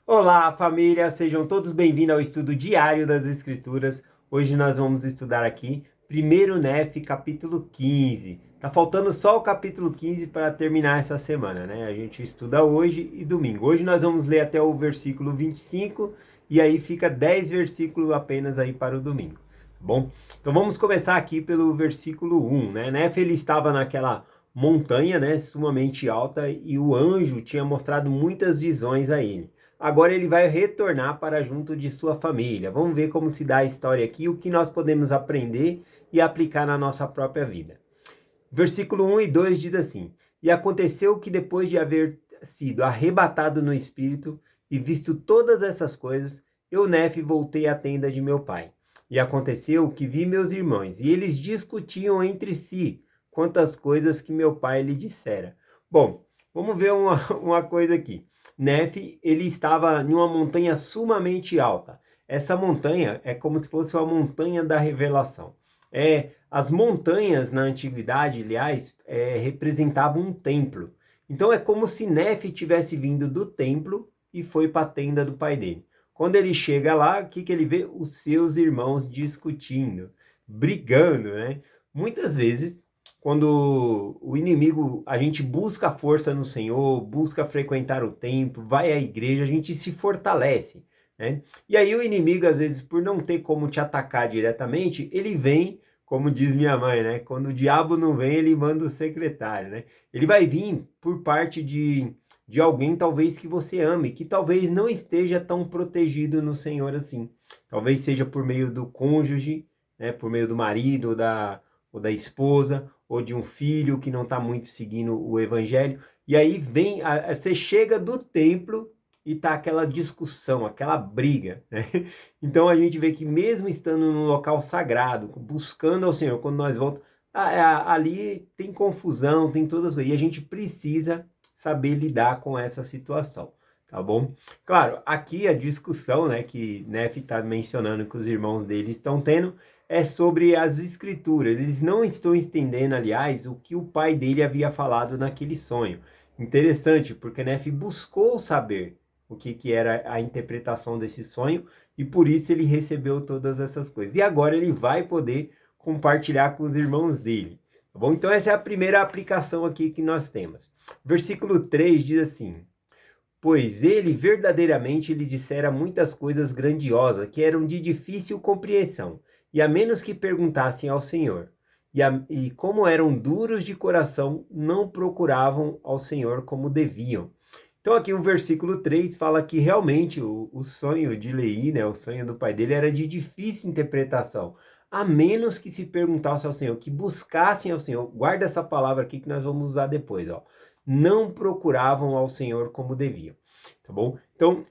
Olá, família! Sejam todos bem-vindos ao estudo diário das Escrituras. Hoje nós vamos estudar aqui 1º Nef, capítulo 15. Tá faltando só o capítulo 15 para terminar essa semana, né? A gente estuda hoje e domingo. Hoje nós vamos ler até o versículo 25 e aí fica 10 versículos apenas aí para o domingo, tá bom? Então vamos começar aqui pelo versículo 1, né? Nef, ele estava naquela montanha, né, sumamente alta e o anjo tinha mostrado muitas visões a ele. Agora ele vai retornar para junto de sua família. Vamos ver como se dá a história aqui, o que nós podemos aprender e aplicar na nossa própria vida. Versículo 1 e 2 diz assim: E aconteceu que depois de haver sido arrebatado no espírito e visto todas essas coisas, eu, Nefe, voltei à tenda de meu pai. E aconteceu que vi meus irmãos, e eles discutiam entre si quantas coisas que meu pai lhe dissera. Bom, vamos ver uma coisa aqui. Nefe, ele estava em uma montanha sumamente alta. Essa montanha é como se fosse uma montanha da revelação. As montanhas na antiguidade, aliás, representavam um templo. Então é como se Nefe tivesse vindo do templo e foi para a tenda do pai dele. Quando ele chega lá, o que ele vê? Os seus irmãos discutindo, brigando, né? Muitas vezes, quando o inimigo, a gente busca força no Senhor, busca frequentar o templo, vai à igreja, a gente se fortalece, né? E aí o inimigo, às vezes, por não ter como te atacar diretamente, ele vem, como diz minha mãe, né? Quando o diabo não vem, ele manda o secretário, né? Ele vai vir por parte de alguém, talvez, que você ame, que talvez não esteja tão protegido no Senhor assim. Talvez seja por meio do cônjuge, né? Por meio do marido ou da esposa, ou de um filho que não está muito seguindo o evangelho. E aí vem, você chega do templo e tá aquela discussão, aquela briga, né? Então a gente vê que mesmo estando num local sagrado, buscando ao Senhor, quando nós voltamos, ali tem confusão, tem todas as coisas, e a gente precisa saber lidar com essa situação, tá bom? Claro, aqui a discussão, né, que Nefe está mencionando que os irmãos dele estão tendo, é sobre as escrituras. Eles não estão entendendo, aliás, o que o pai dele havia falado naquele sonho. Interessante, porque Nefe buscou saber o que era a interpretação desse sonho, e por isso ele recebeu todas essas coisas. E agora ele vai poder compartilhar com os irmãos dele. Tá bom? Então essa é a primeira aplicação aqui que nós temos. Versículo 3 diz assim: Pois ele verdadeiramente lhe dissera muitas coisas grandiosas, que eram de difícil compreensão, e a menos que perguntassem ao Senhor. E como eram duros de coração, não procuravam ao Senhor como deviam. Então aqui o versículo 3 fala que realmente o sonho de Leí, né, o sonho do pai dele, era de difícil interpretação. A menos que se perguntasse ao Senhor, que buscassem ao Senhor. Guarda essa palavra aqui que nós vamos usar depois, ó. Não procuravam ao Senhor como deviam, tá bom? Então,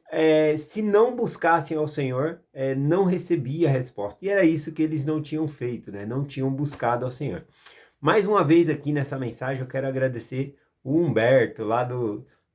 se não buscassem ao Senhor, não recebia a resposta. E era isso que eles não tinham feito, né? Não tinham buscado ao Senhor. Mais uma vez aqui nessa mensagem eu quero agradecer o Humberto, lá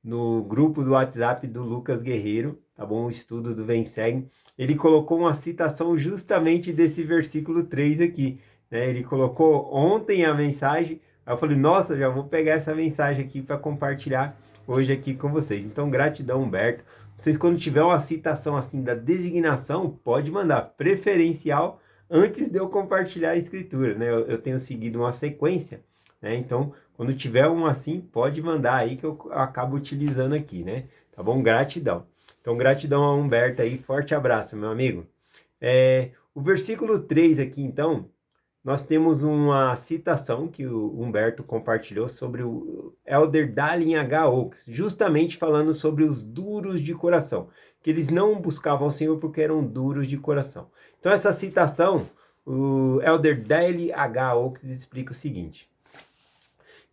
no grupo do WhatsApp do Lucas Guerreiro, tá bom? O estudo do Vem Segue. Ele colocou uma citação justamente desse versículo 3 aqui, né? Ele colocou ontem a mensagem, aí eu falei, nossa, já vou pegar essa mensagem aqui para compartilhar hoje aqui com vocês. Então, gratidão, Humberto. Vocês, quando tiver uma citação assim da designação, pode mandar preferencial antes de eu compartilhar a escritura, né? Eu tenho seguido uma sequência, né? Então, quando tiver um assim, pode mandar aí que eu acabo utilizando aqui, né? Tá bom? Gratidão. Então, gratidão a Humberto aí. Forte abraço, meu amigo. O versículo 3 aqui, então, nós temos uma citação que o Humberto compartilhou sobre o Elder Dallin H. Oaks, justamente falando sobre os duros de coração, que eles não buscavam o Senhor porque eram duros de coração. Então, essa citação, o Elder Dallin H. Oaks explica o seguinte: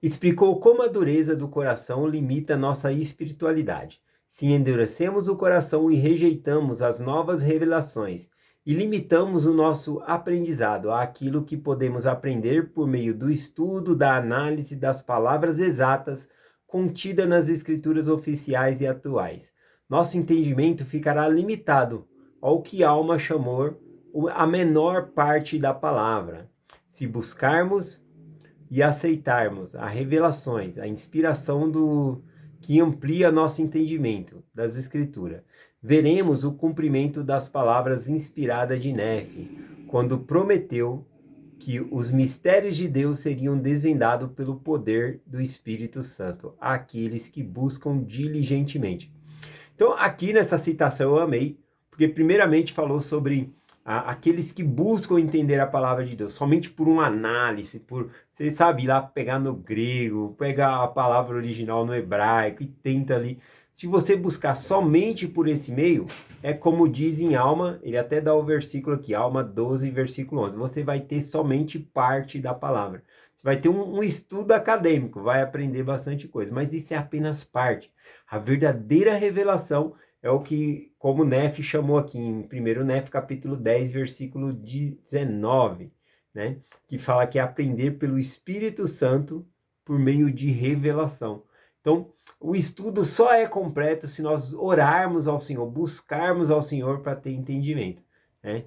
explicou como a dureza do coração limita nossa espiritualidade. Se endurecemos o coração e rejeitamos as novas revelações, e limitamos o nosso aprendizado àquilo que podemos aprender por meio do estudo, da análise das palavras exatas contidas nas escrituras oficiais e atuais. Nosso entendimento ficará limitado ao que a alma chamou a menor parte da palavra. Se buscarmos e aceitarmos as revelações, a inspiração que amplia nosso entendimento das Escrituras. Veremos o cumprimento das palavras inspiradas de Nefe, quando prometeu que os mistérios de Deus seriam desvendados pelo poder do Espírito Santo àqueles que buscam diligentemente. Então, aqui nessa citação eu amei, porque primeiramente falou sobre aqueles que buscam entender a palavra de Deus, somente por uma análise, por, você sabe, ir lá pegar no grego, pegar a palavra original no hebraico e tenta ali. Se você buscar somente por esse meio, é como diz em Alma, ele até dá o versículo aqui, Alma 12, versículo 11, você vai ter somente parte da palavra. Você vai ter um estudo acadêmico, vai aprender bastante coisa, mas isso é apenas parte. A verdadeira revelação é o que, como Nefe chamou aqui em 1 Nefe, capítulo 10, versículo 19, né? Que fala que é aprender pelo Espírito Santo por meio de revelação. Então, o estudo só é completo se nós orarmos ao Senhor, buscarmos ao Senhor para ter entendimento, né?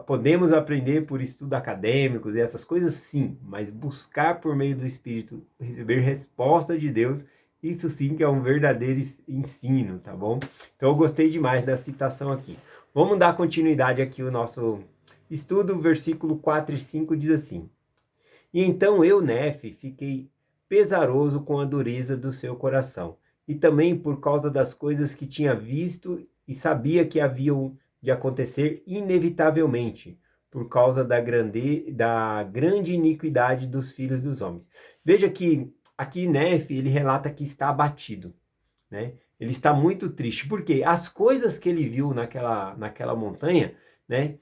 Podemos aprender por estudos acadêmicos e essas coisas, sim, mas buscar por meio do Espírito, receber resposta de Deus, isso sim que é um verdadeiro ensino, tá bom? Então eu gostei demais da citação aqui. Vamos dar continuidade aqui ao nosso estudo, versículo 4 e 5 diz assim: E então eu, Nefe, fiquei pesaroso com a dureza do seu coração, e também por causa das coisas que tinha visto e sabia que haviam de acontecer inevitavelmente, por causa da grande iniquidade dos filhos dos homens. Veja que aqui Nefe, ele relata que está abatido, né? Ele está muito triste, porque as coisas que ele viu naquela montanha, né,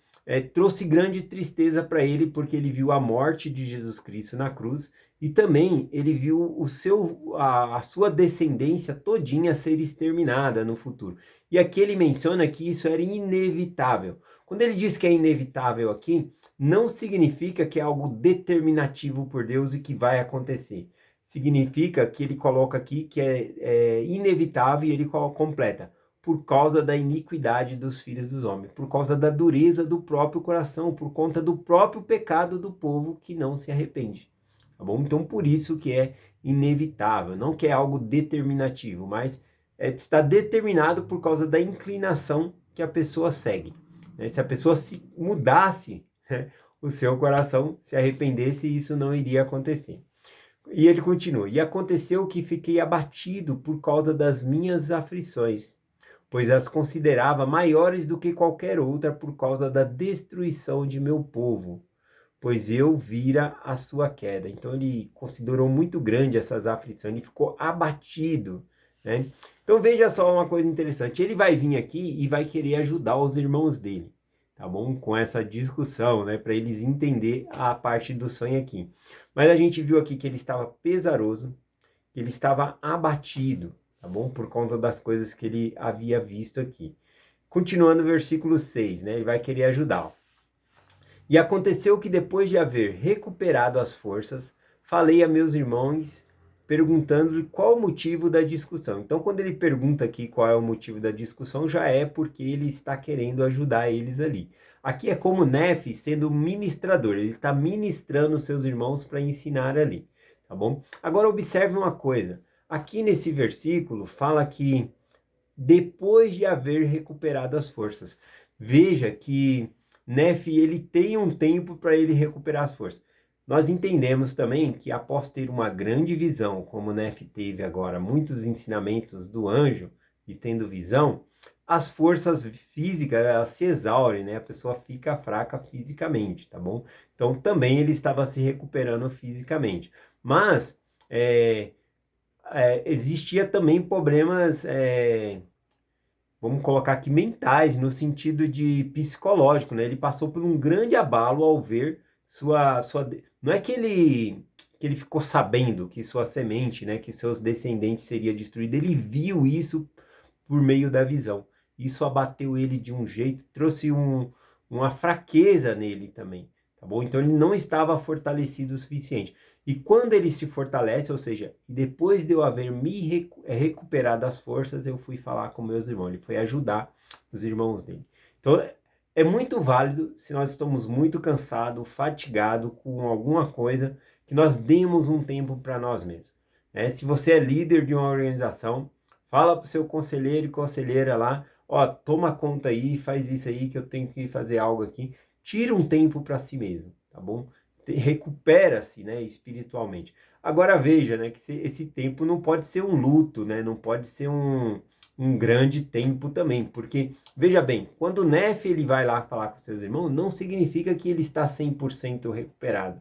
trouxe grande tristeza para ele, porque ele viu a morte de Jesus Cristo na cruz, e também ele viu a sua descendência todinha ser exterminada no futuro. E aqui ele menciona que isso era inevitável. Quando ele diz que é inevitável aqui, não significa que é algo determinativo por Deus e que vai acontecer. Significa que ele coloca aqui que é inevitável, e ele completa, por causa da iniquidade dos filhos dos homens, por causa da dureza do próprio coração, por conta do próprio pecado do povo que não se arrepende. Tá bom? Então, por isso que é inevitável, não que é algo determinativo, mas está determinado por causa da inclinação que a pessoa segue. Né? Se a pessoa se mudasse, né, o seu coração, se arrependesse, isso não iria acontecer. E ele continua: E aconteceu que fiquei abatido por causa das minhas aflições, pois as considerava maiores do que qualquer outra por causa da destruição de meu povo, pois eu vira a sua queda. Então ele considerou muito grande essas aflições, ele ficou abatido, né? Então veja só uma coisa interessante, ele vai vir aqui e vai querer ajudar os irmãos dele, tá bom? Com essa discussão, né? Para eles entenderem a parte do sonho aqui. Mas a gente viu aqui que ele estava pesaroso, que ele estava abatido, tá bom? Por conta das coisas que ele havia visto aqui. Continuando o versículo 6, né? Ele vai querer ajudá-lo. E aconteceu que depois de haver recuperado as forças, falei a meus irmãos, perguntando-lhe qual o motivo da discussão. Então, quando ele pergunta aqui qual é o motivo da discussão, já é porque ele está querendo ajudar eles ali. Aqui é como Nefe sendo ministrador, ele está ministrando os seus irmãos para ensinar ali, tá bom? Agora observe uma coisa, aqui nesse versículo fala que depois de haver recuperado as forças. Veja que Nefe, ele tem um tempo para ele recuperar as forças. Nós entendemos também que após ter uma grande visão, como Nefe teve agora, muitos ensinamentos do anjo e tendo visão, as forças físicas elas se exaurem, né? A pessoa fica fraca fisicamente, tá bom? Então também ele estava se recuperando fisicamente. Mas existia também problemas, vamos colocar aqui, mentais, no sentido de psicológico, né? Ele passou por um grande abalo ao ver Não é que ele ficou sabendo que sua semente, né, que seus descendentes seria destruído, ele viu isso por meio da visão. Isso abateu ele de um jeito, trouxe uma fraqueza nele também, tá bom? Então ele não estava fortalecido o suficiente. E quando ele se fortalece, ou seja, depois de eu haver me recuperado as forças, eu fui falar com meus irmãos, ele foi ajudar os irmãos dele. Então é muito válido, se nós estamos muito cansados, fatigados com alguma coisa, que nós demos um tempo para nós mesmos. né? Se você é líder de uma organização, fala para o seu conselheiro e conselheira lá, ó, toma conta aí, faz isso aí que eu tenho que fazer algo aqui. Tira um tempo para si mesmo, tá bom? Recupera-se, né, espiritualmente. Agora veja, né, que esse tempo não pode ser um luto, né? Não pode ser um grande tempo também, porque veja bem, quando o Nef ele vai lá falar com seus irmãos, não significa que ele está 100% recuperado,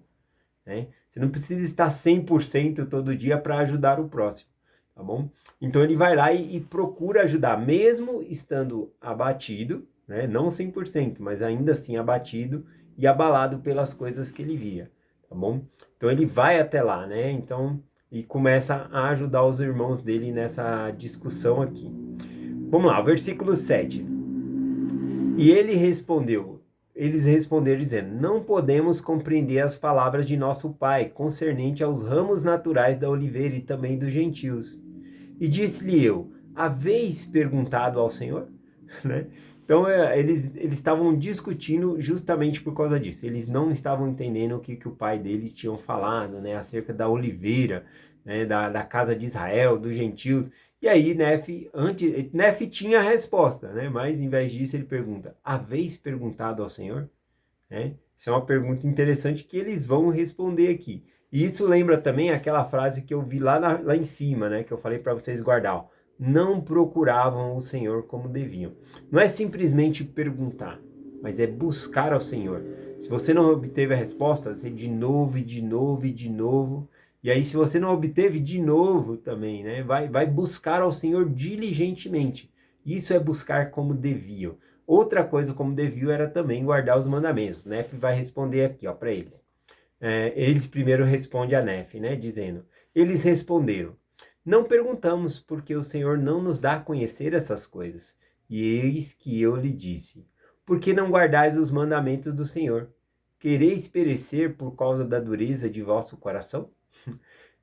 né? Você não precisa estar 100% todo dia para ajudar o próximo, tá bom? Então ele vai lá e procura ajudar, mesmo estando abatido, né? Não 100%, mas ainda assim abatido e abalado pelas coisas que ele via, tá bom? Então ele vai até lá, né? Então, e começa a ajudar os irmãos dele nessa discussão aqui. Vamos lá, versículo 7. E eles responderam dizendo: Não podemos compreender as palavras de nosso pai, concernente aos ramos naturais da oliveira e também dos gentios. E disse-lhe eu: Haveis perguntado ao Senhor? Né? Então, eles estavam discutindo justamente por causa disso. Eles não estavam entendendo o que o pai deles tinham falado, né, acerca da oliveira, né, da casa de Israel, dos gentios. E aí, Nef tinha a resposta, né, mas em vez disso ele pergunta: Haveis perguntado ao Senhor? Né? Isso é uma pergunta interessante que eles vão responder aqui. E isso lembra também aquela frase que eu vi lá em cima, né? Que eu falei para vocês guardar. Ó. Não procuravam o Senhor como deviam. Não é simplesmente perguntar, mas é buscar ao Senhor. Se você não obteve a resposta, você de novo e de novo e de novo. E aí, se você não obteve de novo também, né? Vai buscar ao Senhor diligentemente. Isso é buscar como deviam. Outra coisa como deviam era também guardar os mandamentos. Nef vai responder aqui, ó, para eles. Eles primeiro respondem a Nef, né, dizendo: Eles responderam: Não perguntamos porque o Senhor não nos dá a conhecer essas coisas. E eis que eu lhe disse: Por que não guardais os mandamentos do Senhor? Quereis perecer por causa da dureza de vosso coração?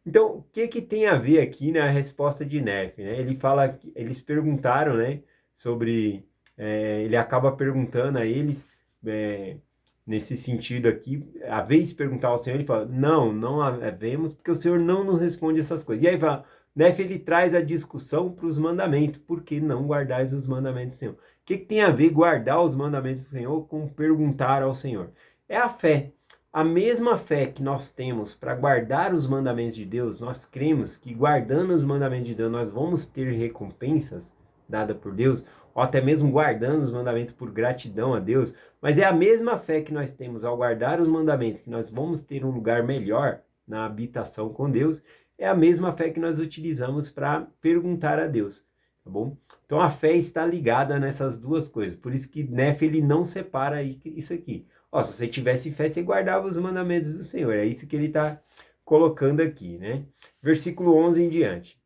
Então, o que tem a ver aqui na resposta de Nef, né? Ele fala, eles perguntaram, né, sobre, ele acaba perguntando a eles, é, nesse sentido aqui, a vez de perguntar ao Senhor, ele fala, não havemos, porque o Senhor não nos responde essas coisas. E aí fala, Nef, ele traz a discussão para os mandamentos, por que não guardais os mandamentos do Senhor? O que tem a ver guardar os mandamentos do Senhor com perguntar ao Senhor? É a fé. A mesma fé que nós temos para guardar os mandamentos de Deus, nós cremos que guardando os mandamentos de Deus nós vamos ter recompensas dadas por Deus, ou até mesmo guardando os mandamentos por gratidão a Deus, mas é a mesma fé que nós temos ao guardar os mandamentos, que nós vamos ter um lugar melhor na habitação com Deus, é a mesma fé que nós utilizamos para perguntar a Deus, tá bom? Então a fé está ligada nessas duas coisas, por isso que Nef ele não separa isso aqui. Ó, se você tivesse fé, você guardava os mandamentos do Senhor. É isso que ele está colocando aqui, né? Versículo 11 em diante.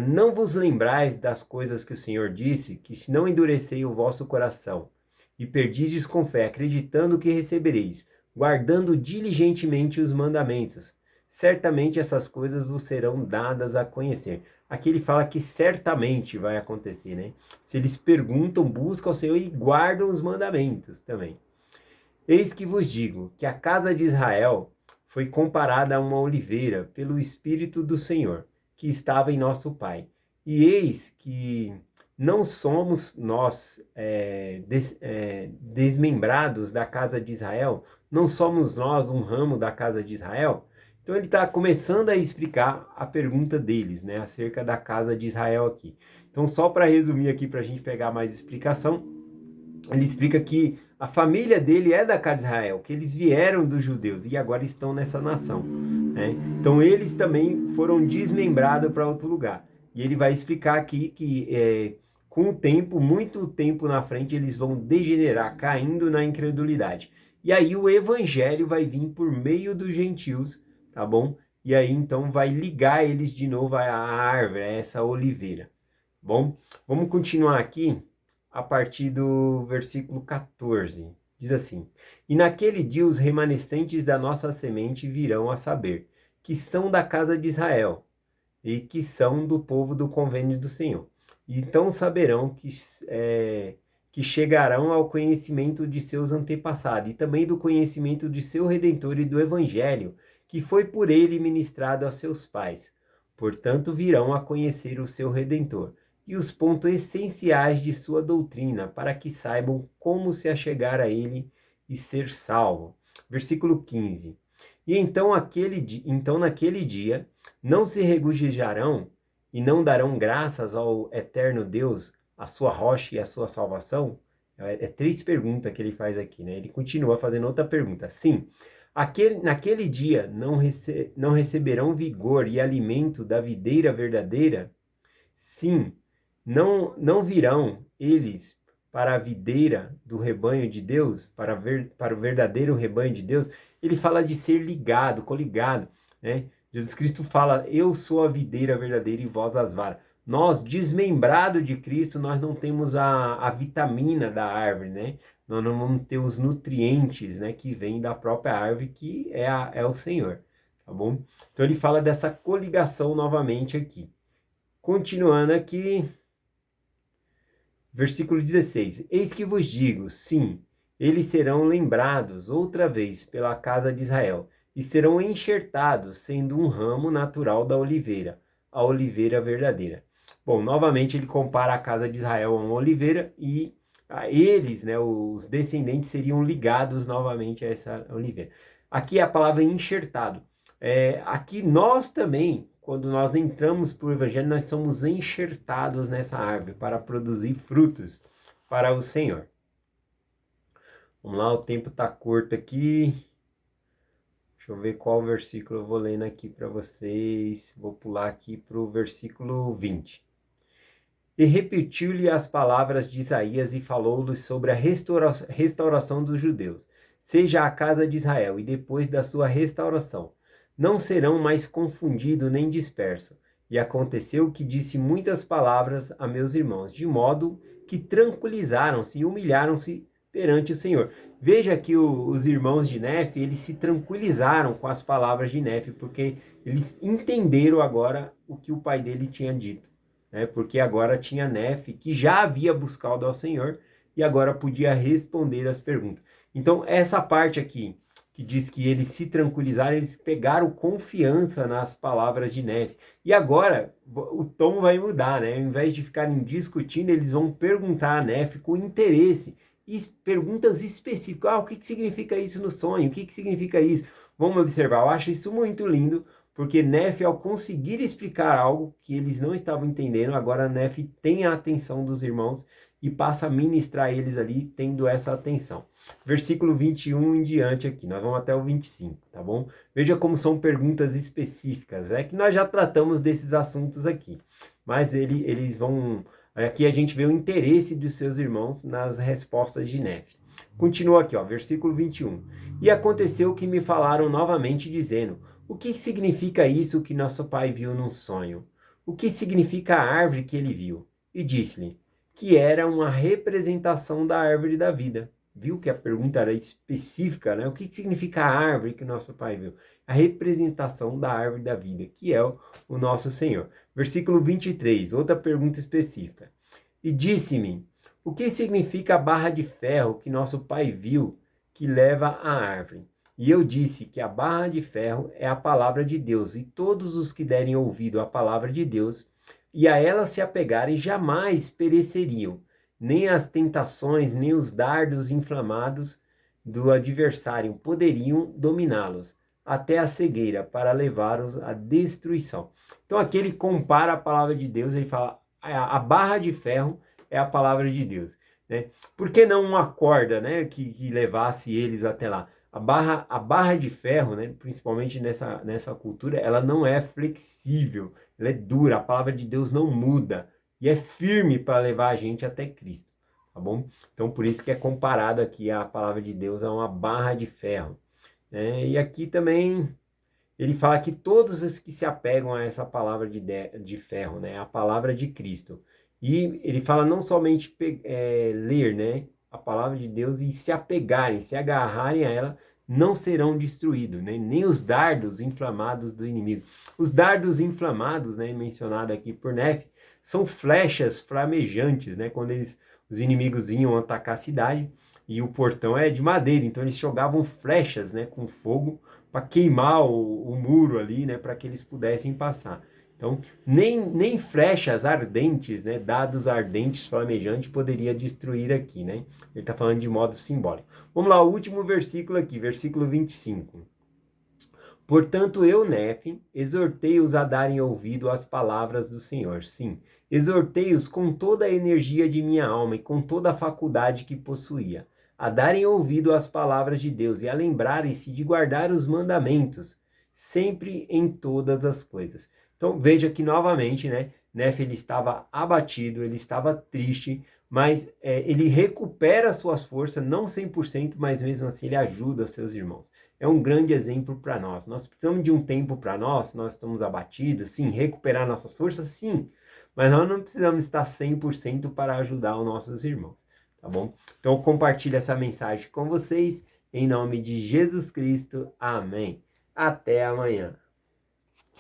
Não vos lembrais das coisas que o Senhor disse, que se não endurecei o vosso coração, e perdides com fé, acreditando que recebereis, guardando diligentemente os mandamentos, certamente essas coisas vos serão dadas a conhecer. Aqui ele fala que certamente vai acontecer, né? Se eles perguntam, buscam ao Senhor e guardam os mandamentos também. Eis que vos digo que a casa de Israel foi comparada a uma oliveira pelo Espírito do Senhor, que estava em nosso Pai. E eis que não somos nós desmembrados da casa de Israel, não somos nós um ramo da casa de Israel. Então ele está começando a explicar a pergunta deles, né, acerca da casa de Israel aqui. Então só para resumir aqui, para a gente pegar mais explicação, ele explica que a família dele é da casa de Israel, que eles vieram dos judeus e agora estão nessa nação, né? Então eles também foram desmembrados para outro lugar. E ele vai explicar aqui que com o tempo, muito tempo na frente, eles vão degenerar, caindo na incredulidade. E aí o evangelho vai vir por meio dos gentios, tá bom? E aí então vai ligar eles de novo à árvore, a essa oliveira. Bom, vamos continuar aqui a partir do versículo 14. Diz assim: E naquele dia os remanescentes da nossa semente virão a saber, que são da casa de Israel, e que são do povo do convênio do Senhor. E então saberão que chegarão ao conhecimento de seus antepassados, e também do conhecimento de seu Redentor e do Evangelho, que foi por ele ministrado a seus pais, Portanto, virão a conhecer o seu Redentor e os pontos essenciais de sua doutrina, para que saibam como se achegar a ele e ser salvo. Versículo 15. E então, naquele dia, não se regozijarão e não darão graças ao eterno Deus, a sua rocha e a sua salvação? É três perguntas que ele faz aqui, né? Ele continua fazendo outra pergunta. Sim, naquele dia não receberão vigor e alimento da videira verdadeira? Sim, não virão eles para a videira do rebanho de Deus, para o verdadeiro rebanho de Deus. Ele fala de ser ligado, coligado, né? Jesus Cristo fala, eu sou a videira verdadeira e vós as varas. Nós, desmembrado de Cristo, nós não temos a vitamina da árvore, né? Nós não vamos ter os nutrientes, né, que vêm da própria árvore, que é o Senhor, tá bom? Então ele fala dessa coligação novamente aqui. Continuando aqui, versículo 16: Eis que vos digo, sim, eles serão lembrados outra vez pela casa de Israel, e serão enxertados, sendo um ramo natural da oliveira, a oliveira verdadeira. Bom, novamente ele compara a casa de Israel a uma oliveira, e eles, né, os descendentes, seriam ligados novamente a essa oliveira. Aqui é a palavra enxertado. Aqui nós também, quando nós entramos para o Evangelho, nós somos enxertados nessa árvore para produzir frutos para o Senhor. Vamos lá, o tempo está curto aqui. Deixa eu ver qual versículo eu vou lendo aqui para vocês. Vou pular aqui para o versículo 20. E repetiu-lhe as palavras de Isaías e falou-lhes sobre a restauração dos judeus, seja a casa de Israel, e depois da sua restauração. Não serão mais confundidos nem dispersos. E aconteceu que disse muitas palavras a meus irmãos, de modo que tranquilizaram-se e humilharam-se perante o Senhor. Veja que os irmãos de Nefe, eles se tranquilizaram com as palavras de Nefe, porque eles entenderam agora o que o pai dele tinha dito, né? Porque agora tinha Nefe, que já havia buscado ao Senhor, e agora podia responder as perguntas. Então, essa parte aqui, que diz que eles se tranquilizaram, eles pegaram confiança nas palavras de Nefe. E agora, o tom vai mudar, né? Ao invés de ficarem discutindo, eles vão perguntar a Nefe com interesse, e perguntas específicas. O que significa isso no sonho? O que significa isso? Vamos observar, eu acho isso muito lindo, porque Nefe, ao conseguir explicar algo que eles não estavam entendendo, agora Nefe tem a atenção dos irmãos e passa a ministrar eles ali, tendo essa atenção. Versículo 21 em diante aqui, nós vamos até o 25, tá bom? Veja como são perguntas específicas, é que nós já tratamos desses assuntos aqui, mas eles vão... Aqui a gente vê o interesse dos seus irmãos nas respostas de Nefe. Continua aqui, ó, versículo 21. E aconteceu que me falaram novamente, dizendo: o que significa isso que nosso pai viu num sonho? O que significa a árvore que ele viu? E disse-lhe que era uma representação da árvore da vida. Viu que a pergunta era específica, né? O que significa a árvore que nosso pai viu? A representação da árvore da vida, que é o nosso Senhor. Versículo 23, outra pergunta específica. E disse-me: o que significa a barra de ferro que nosso pai viu, que leva à árvore? E eu disse que a barra de ferro é a palavra de Deus, e todos os que derem ouvido à palavra de Deus, e a ela se apegarem, jamais pereceriam, nem as tentações, nem os dardos inflamados do adversário poderiam dominá-los, até a cegueira, para levá-los à destruição. Então aqui ele compara a palavra de Deus, ele fala, a barra de ferro é a palavra de Deus, né? Por que não uma corda, né, que levasse eles até lá? A barra de ferro, né, principalmente nessa cultura, ela não é flexível, ela é dura, a palavra de Deus não muda, e é firme para levar a gente até Cristo, tá bom? Então por isso que é comparado aqui a palavra de Deus a uma barra de ferro, né? E aqui também ele fala que todos os que se apegam a essa palavra de ferro, né, a palavra de Cristo, e ele fala não somente ler, né, a palavra de Deus e se apegarem, se agarrarem a ela, não serão destruídos, né? Nem os dardos inflamados do inimigo. Os dardos inflamados, né, mencionado aqui por Nefe, são flechas flamejantes, né? Quando os inimigos iam atacar a cidade, e o portão é de madeira, então eles jogavam flechas, né, com fogo para queimar o muro ali, né, para que eles pudessem passar. Então, nem flechas ardentes, né, dados ardentes flamejantes, poderia destruir aqui, né? Ele está falando de modo simbólico. Vamos lá, o último versículo aqui, versículo 25. Portanto, eu, Nefe, exortei-os a darem ouvido às palavras do Senhor. Sim, exortei-os com toda a energia de minha alma e com toda a faculdade que possuía, a darem ouvido às palavras de Deus e a lembrarem-se de guardar os mandamentos, sempre em todas as coisas. Então, veja que novamente, né? Nefe, ele estava abatido, ele estava triste, mas ele recupera suas forças, não 100%, mas mesmo assim ele ajuda seus irmãos. É um grande exemplo para nós. Nós precisamos de um tempo para nós estamos abatidos, sim, recuperar nossas forças, sim, mas nós não precisamos estar 100% para ajudar os nossos irmãos, tá bom? Então, eu compartilho essa mensagem com vocês, em nome de Jesus Cristo, amém. Até amanhã.